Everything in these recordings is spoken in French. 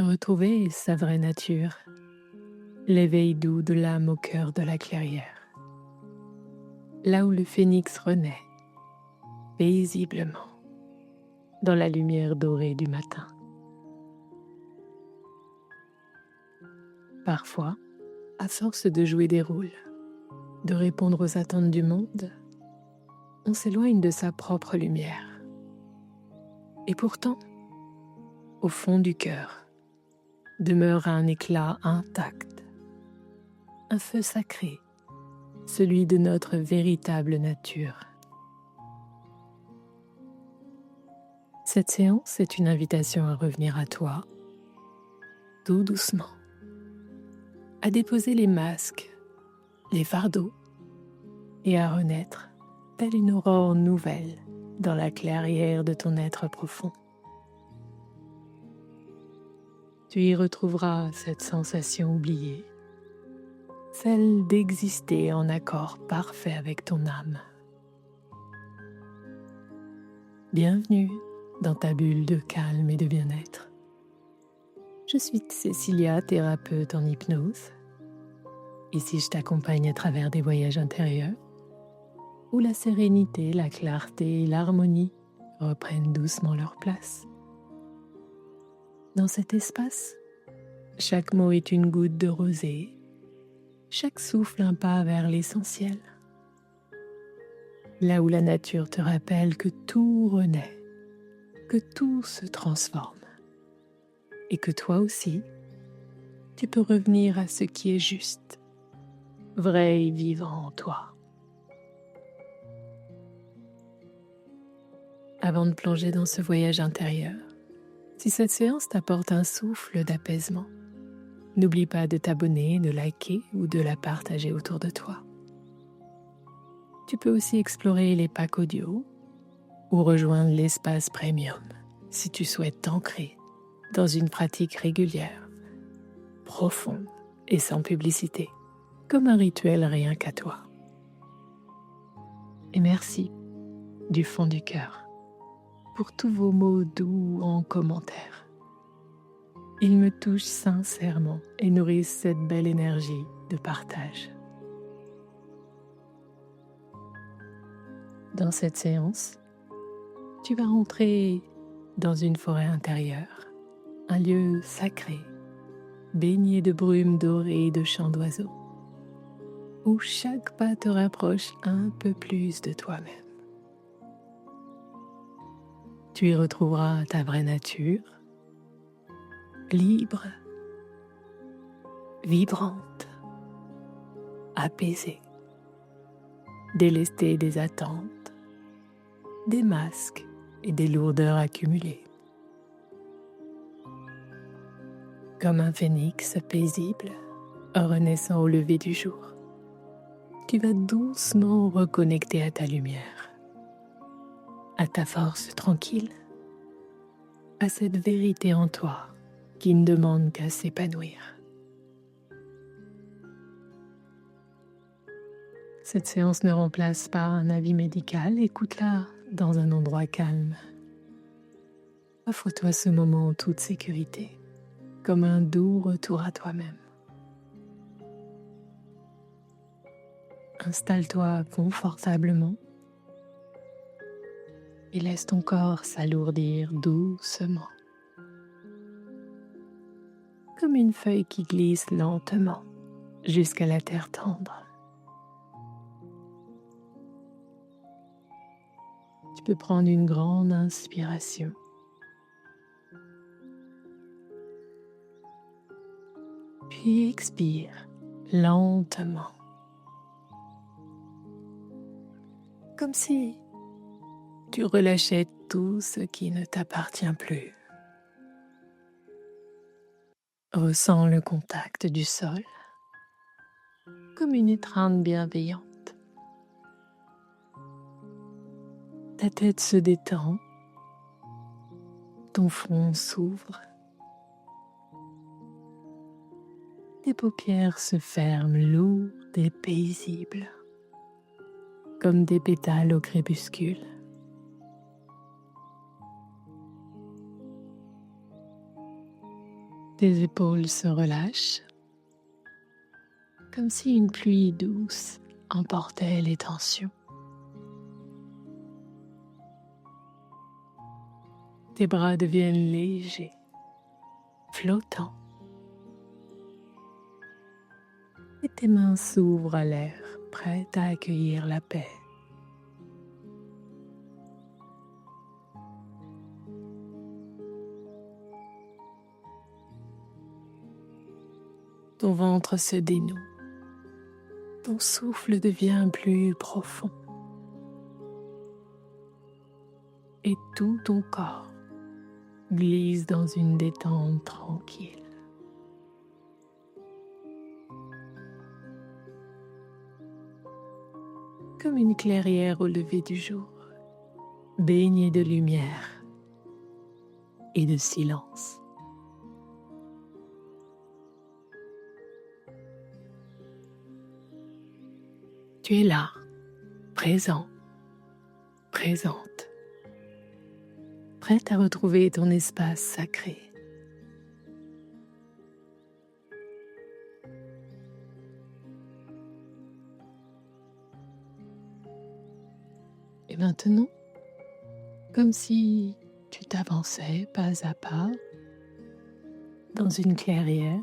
Retrouver sa vraie nature, l'éveil doux de l'âme au cœur de la clairière, là où le phénix renaît, paisiblement, dans la lumière dorée du matin. Parfois, à force de jouer des rôles, de répondre aux attentes du monde, on s'éloigne de sa propre lumière. Et pourtant, au fond du cœur, demeure un éclat intact, un feu sacré, celui de notre véritable nature. Cette séance est une invitation à revenir à toi, tout doucement, à déposer les masques, les fardeaux, et à renaître, telle une aurore nouvelle, dans la clairière de ton être profond. Tu y retrouveras cette sensation oubliée, celle d'exister en accord parfait avec ton âme. Bienvenue dans ta bulle de calme et de bien-être. Je suis Cécilia, thérapeute en hypnose. Ici, je t'accompagne à travers des voyages intérieurs où la sérénité, la clarté et l'harmonie reprennent doucement leur place. Dans cet espace, chaque mot est une goutte de rosée, chaque souffle un pas vers l'essentiel. Là où la nature te rappelle que tout renaît, que tout se transforme et que toi aussi, tu peux revenir à ce qui est juste, vrai et vivant en toi. Avant de plonger dans ce voyage intérieur, si cette séance t'apporte un souffle d'apaisement, n'oublie pas de t'abonner, de liker ou de la partager autour de toi. Tu peux aussi explorer les packs audio ou rejoindre l'espace premium si tu souhaites t'ancrer dans une pratique régulière, profonde et sans publicité, comme un rituel rien qu'à toi. Et merci du fond du cœur pour tous vos mots doux en commentaire. Ils me touchent sincèrement et nourrissent cette belle énergie de partage. Dans cette séance, tu vas entrer dans une forêt intérieure, un lieu sacré, baigné de brume dorée et de chants d'oiseaux, où chaque pas te rapproche un peu plus de toi-même. Tu y retrouveras ta vraie nature, libre, vibrante, apaisée, délestée des attentes, des masques et des lourdeurs accumulées. Comme un phénix paisible, renaissant au lever du jour, tu vas doucement reconnecter à ta lumière, à ta force tranquille, à cette vérité en toi qui ne demande qu'à s'épanouir. Cette séance ne remplace pas un avis médical, écoute-la dans un endroit calme. Offre-toi ce moment en toute sécurité, comme un doux retour à toi-même. Installe-toi confortablement et laisse ton corps s'alourdir doucement, comme une feuille qui glisse lentement jusqu'à la terre tendre. Tu peux prendre une grande inspiration. Puis expire lentement, comme si tu relâchais tout ce qui ne t'appartient plus. Ressens le contact du sol, comme une étreinte bienveillante. Ta tête se détend, ton front s'ouvre, tes paupières se ferment lourdes et paisibles, comme des pétales au crépuscule. Tes épaules se relâchent, comme si une pluie douce emportait les tensions. Tes bras deviennent légers, flottants, et tes mains s'ouvrent à l'air, prêtes à accueillir la paix. Ton ventre se dénoue, ton souffle devient plus profond, et tout ton corps glisse dans une détente tranquille. Comme une clairière au lever du jour, baignée de lumière et de silence. Tu es là, présent, présente, prête à retrouver ton espace sacré. Et maintenant, comme si tu t'avançais pas à pas dans une clairière,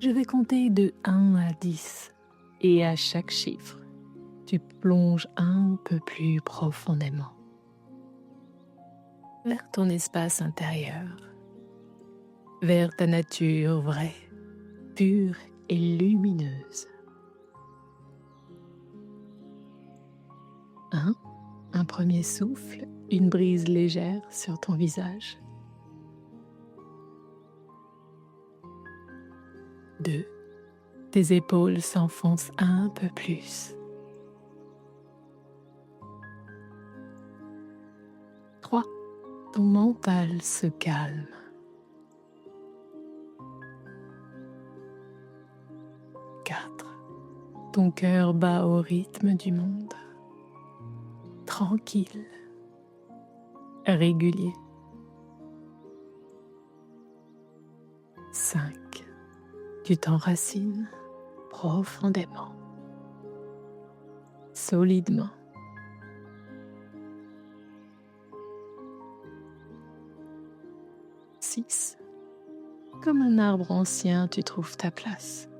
je vais compter de 1 à 10 et à chaque chiffre, tu plonges un peu plus profondément vers ton espace intérieur, vers ta nature vraie, pure et lumineuse. 1. Un premier souffle, une brise légère sur ton visage. 2. Tes épaules s'enfoncent un peu plus. 3. Ton mental se calme. 4. Ton cœur bat au rythme du monde. Tranquille, régulier. 5. Tu t'enracines profondément, solidement. 6. Comme un arbre ancien, tu trouves ta place.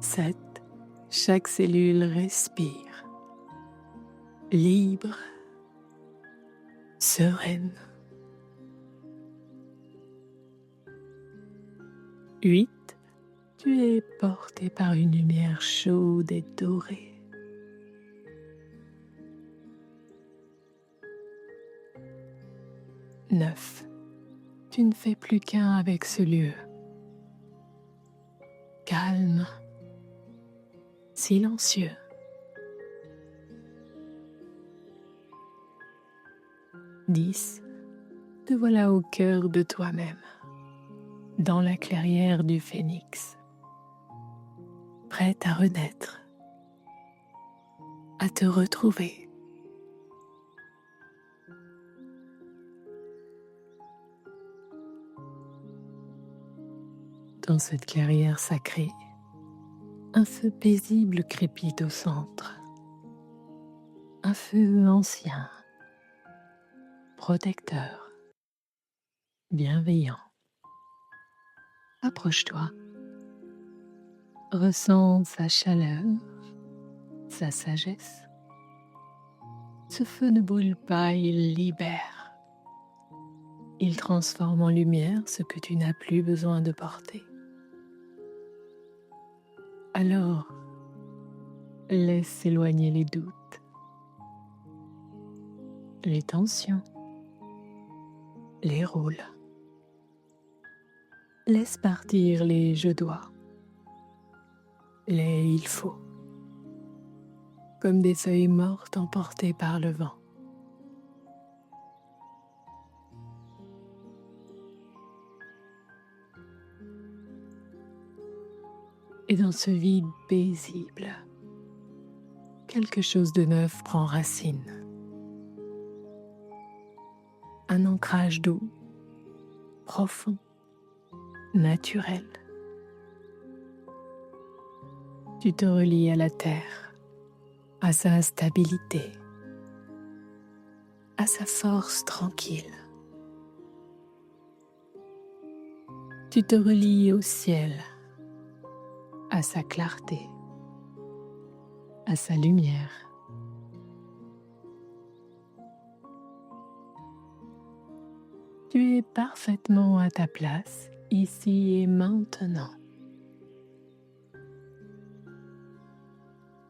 7. Chaque cellule respire, libre, sereine. 8. Tu es porté par une lumière chaude et dorée. 9. Tu ne fais plus qu'un avec ce lieu. Calme, silencieux. 10. Te voilà au cœur de toi-même, dans la clairière du phénix, prête à renaître, à te retrouver. Dans cette clairière sacrée, un feu paisible crépite au centre. Un feu ancien, protecteur, bienveillant. Approche-toi, ressens sa chaleur, sa sagesse. Ce feu ne brûle pas, il libère. Il transforme en lumière ce que tu n'as plus besoin de porter. Alors, laisse s'éloigner les doutes, les tensions, les rôles. Laisse partir les je dois, les il faut, comme des feuilles mortes emportées par le vent. Et dans ce vide paisible, quelque chose de neuf prend racine. un ancrage doux, profond, naturel. Tu te relis à la terre, à sa stabilité, à sa force tranquille. Tu te relis au ciel, à sa clarté, à sa lumière. Tu es parfaitement à ta place, ici et maintenant.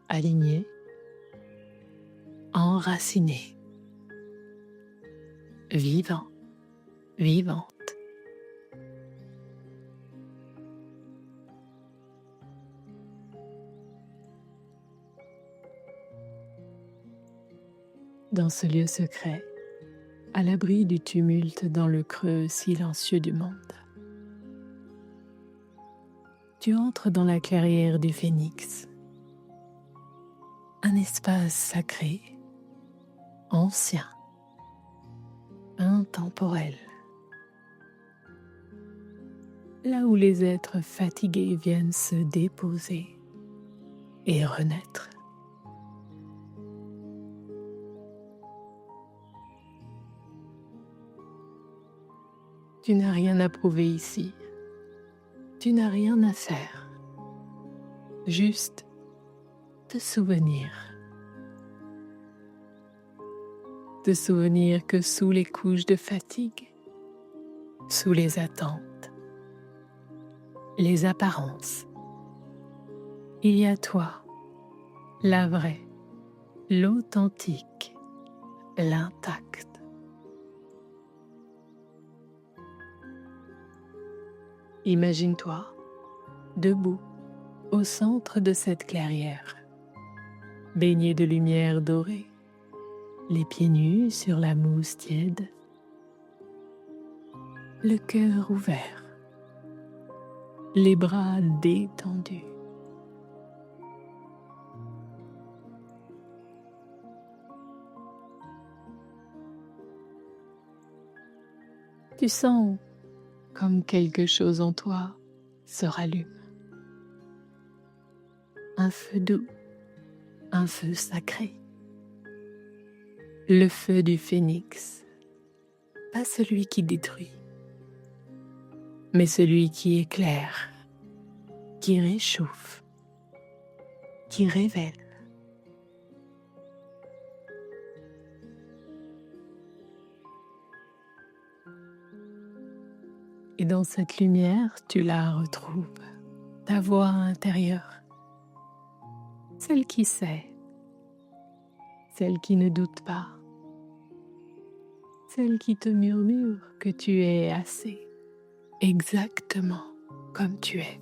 Aligné, enraciné, vivant, vivante. Dans ce lieu secret, à l'abri du tumulte dans le creux silencieux du monde, tu entres dans la clairière du phénix, un espace sacré, ancien, intemporel, là où les êtres fatigués viennent se déposer et renaître. Tu n'as rien à prouver ici, tu n'as rien à faire, juste te souvenir. Te souvenir que sous les couches de fatigue, sous les attentes, les apparences, il y a toi, la vraie, l'authentique, l'intact. Imagine-toi debout au centre de cette clairière, baigné de lumière dorée, les pieds nus sur la mousse tiède, le cœur ouvert, les bras détendus. Tu sens comme quelque chose en toi se rallume. Un feu doux, un feu sacré. Le feu du phénix, pas celui qui détruit, mais celui qui éclaire, qui réchauffe, qui révèle. Et dans cette lumière, tu la retrouves, ta voix intérieure, celle qui sait, celle qui ne doute pas, celle qui te murmure que tu es assez, exactement comme tu es.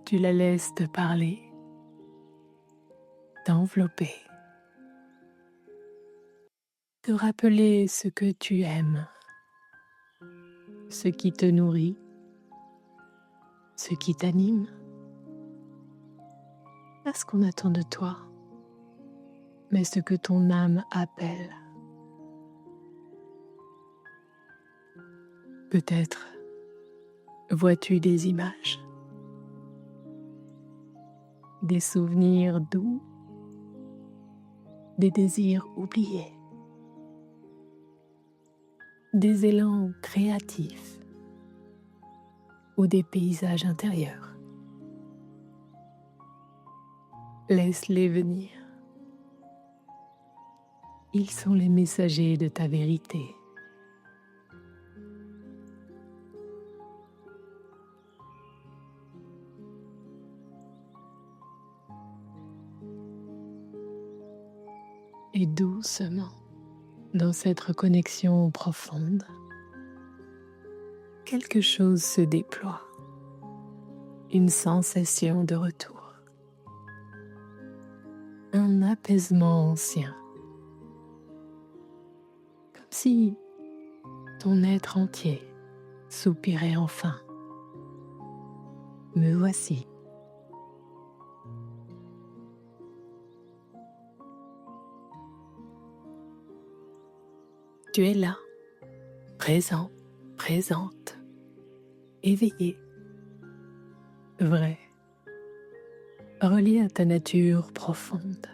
Tu la laisses te parler, t'envelopper, te rappeler ce que tu aimes, ce qui te nourrit, ce qui t'anime, pas ce qu'on attend de toi, mais ce que ton âme appelle. Peut-être vois-tu des images, des souvenirs doux, des désirs oubliés, des élans créatifs ou des paysages intérieurs. Laisse-les venir. Ils sont les messagers de ta vérité. Et doucement, dans cette reconnexion profonde, quelque chose se déploie, une sensation de retour, un apaisement ancien, comme si ton être entier soupirait enfin. Me voici. Tu es là, présent, présente, éveillé, vrai, relié à ta nature profonde,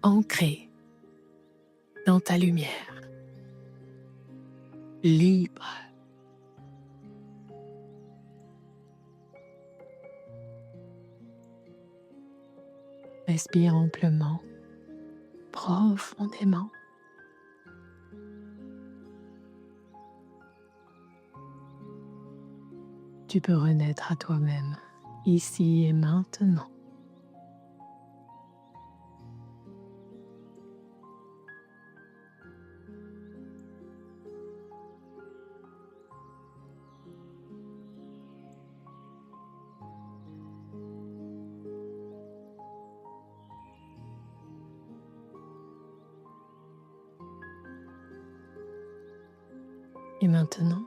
ancré dans ta lumière, libre. Respire amplement, profondément. Tu peux renaître à toi-même, ici et maintenant. Et maintenant,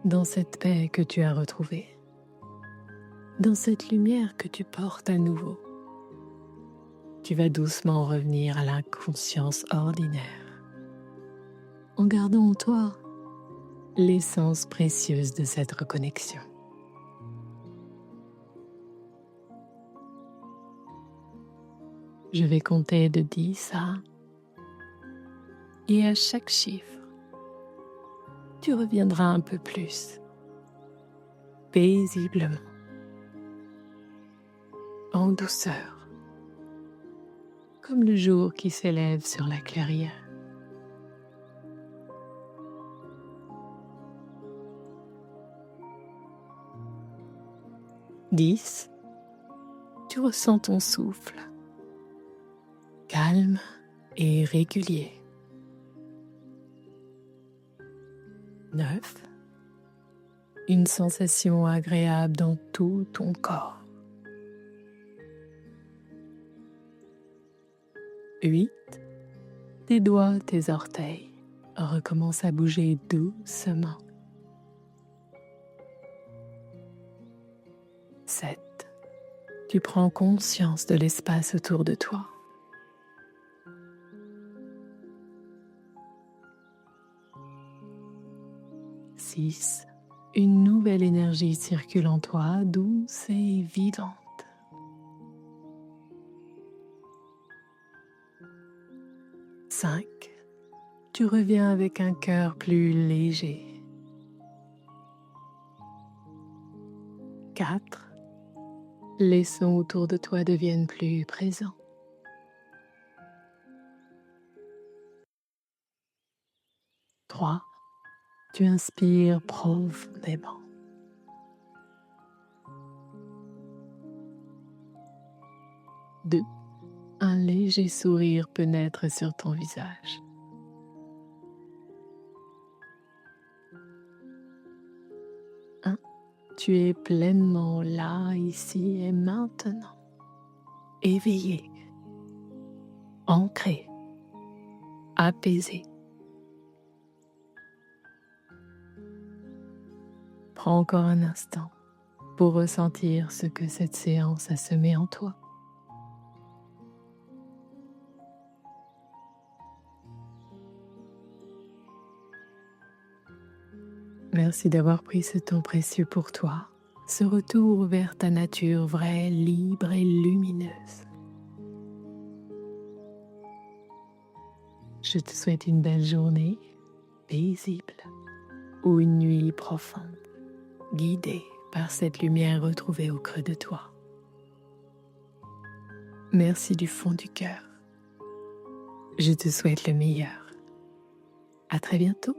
dans cette paix que tu as retrouvée, dans cette lumière que tu portes à nouveau, tu vas doucement revenir à la conscience ordinaire, en gardant en toi l'essence précieuse de cette reconnexion. Je vais compter de 10 à 1, et à chaque chiffre, tu reviendras un peu plus, paisiblement, en douceur, comme le jour qui s'élève sur la clairière. 10, tu ressens ton souffle, calme et régulier. 9, une sensation agréable dans tout ton corps. 8, tes doigts, tes orteils recommencent à bouger doucement. 7, tu prends conscience de l'espace autour de toi. 6, une nouvelle énergie circule en toi, douce et vivante. 5, tu reviens avec un cœur plus léger. 4, les sons autour de toi deviennent plus présents. 3, tu inspires profondément. 2, un léger sourire peut naître sur ton visage. 1, tu es pleinement là, ici et maintenant, éveillé, ancré, apaisé. Prends encore un instant pour ressentir ce que cette séance a semé en toi. Merci d'avoir pris ce temps précieux pour toi, ce retour vers ta nature vraie, libre et lumineuse. Je te souhaite une belle journée, paisible, ou une nuit profonde, guidée par cette lumière retrouvée au creux de toi. Merci du fond du cœur. Je te souhaite le meilleur. À très bientôt.